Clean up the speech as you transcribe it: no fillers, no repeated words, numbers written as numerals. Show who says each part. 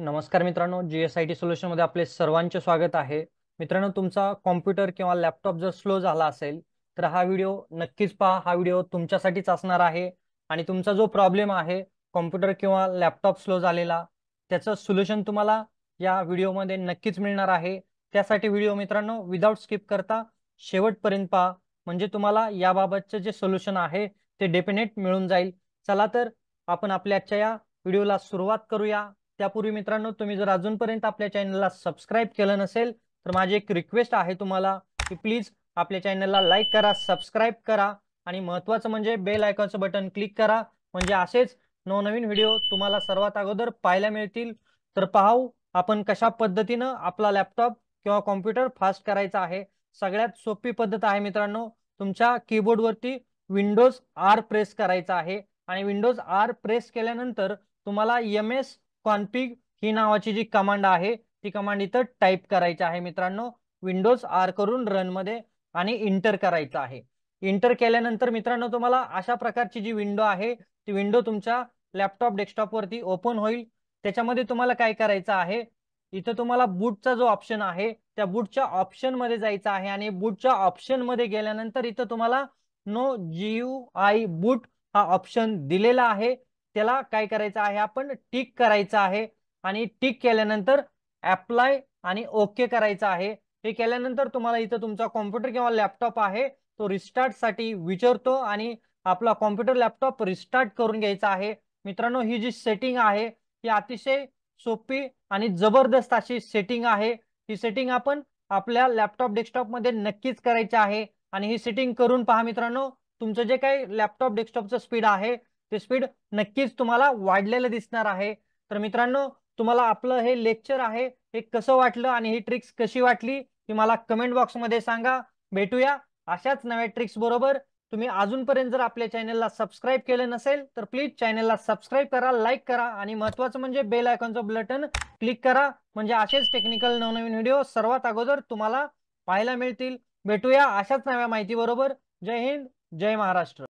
Speaker 1: नमस्कार मित्रांनो, GSIT सोल्युशनमध्ये आपले सर्वांचे स्वागत आहे. मित्रांनो, तुमचा कॉम्प्युटर किंवा लॅपटॉप जर स्लो झाला असेल तर हा व्हिडिओ नक्कीच पहा. हा व्हिडिओ तुमच्यासाठीच असणार आहे आणि तुमचा जो प्रॉब्लेम आहे कॉम्प्युटर किंवा लॅपटॉप स्लो झालेला, त्याचं सोल्युशन तुम्हाला या व्हिडिओमध्ये नक्कीच मिळणार आहे. त्यासाठी व्हिडिओ मित्रांनो विदाऊट स्किप करता शेवटपर्यंत पहा, म्हणजे तुम्हाला याबाबतचे जे सोल्युशन आहे ते डेफिनेट मिळून जाईल. चला तर आपण आपल्या आजच्या या व्हिडिओला सुरुवात करूया. त्यापूर्वी मित्रांनो, तुम्ही जर अजूनपर्यंत आपल्या चॅनलला सबस्क्राईब केलं नसेल तर माझी एक रिक्वेस्ट आहे तुम्हाला की प्लीज आपल्या चॅनलला लाईक करा, सबस्क्राईब करा आणि महत्त्वाचं म्हणजे बेल आयकॉनचं बटन क्लिक करा, म्हणजे असेच नवनवीन व्हिडिओ तुम्हाला सर्वात अगोदर पाहायला मिळतील. तर पाहू आपण कशा पद्धतीनं आपला लॅपटॉप किंवा कॉम्प्युटर फास्ट करायचा आहे. सगळ्यात सोपी पद्धत आहे मित्रांनो, तुमच्या कीबोर्डवरती विंडोज आर प्रेस करायचा आहे आणि विंडोज आर प्रेस केल्यानंतर तुम्हाला MS कॉन्फिग ही नावाची जी कमांड आहे ती कमांड इथं टाईप करायची आहे मित्रांनो, विंडोज आर करून रन मध्ये आणि इंटर करायचं आहे. इंटर केल्यानंतर मित्रांनो तुम्हाला अशा प्रकारची जी विंडो आहे ती विंडो तुमच्या लॅपटॉप डेस्कटॉप वरती ओपन होईल. त्याच्यामध्ये तुम्हाला काय करायचं आहे, इथं तुम्हाला बूटचा जो ऑप्शन आहे त्या बूटच्या ऑप्शन मध्ये जायचं आहे आणि बूटच्या ऑप्शन मध्ये गेल्यानंतर इथं तुम्हाला नो GUI बूट हा ऑप्शन दिलेला आहे. त्याला काय करायचं आहे, आपण टिक करायचं आहे आणि टिक केल्यानंतर अप्लाय आणि ओके करायचं आहे. हे केल्यानंतर तुम्हाला इथं तुमचा कॉम्प्युटर किंवा लॅपटॉप आहे तो रिस्टार्ट साठी विचारतो आणि आपला कॉम्प्युटर लॅपटॉप रिस्टार्ट करून घ्यायचा आहे. मित्रांनो, ही जी सेटिंग आहे ही अतिशय सोपी आणि जबरदस्त अशी सेटिंग आहे. ही सेटिंग आपण आपल्या लॅपटॉप डेस्कटॉप मध्ये नक्कीच करायची आहे आणि ही सेटिंग करून पहा मित्रांनो, तुमचं जे काही लॅपटॉप डेस्कटॉपचं स्पीड आहे ते स्पीड नक्कीच तुम्हाला वाढलेलं दिसणार आहे. तर मित्रांनो, तुम्हाला आपलं हे लेक्चर आहे हे कसं वाटलं आणि ही ट्रिक्स कशी वाटली ती मला कमेंट बॉक्समध्ये सांगा. भेटूया अशाच नव्या ट्रिक्स बरोबर. तुम्ही अजूनपर्यंत जर आपल्या चॅनलला सबस्क्राईब केलं नसेल तर प्लीज चॅनलला सबस्क्राईब करा, लाईक करा आणि महत्त्वाचं म्हणजे बेल आयकॉनचं बटन क्लिक करा, म्हणजे असेच टेक्निकल नवनवीन व्हिडिओ सर्वात अगोदर तुम्हाला पाहायला मिळतील. भेटूया अशाच नव्या माहिती बरोबर. जय हिंद, जय महाराष्ट्र.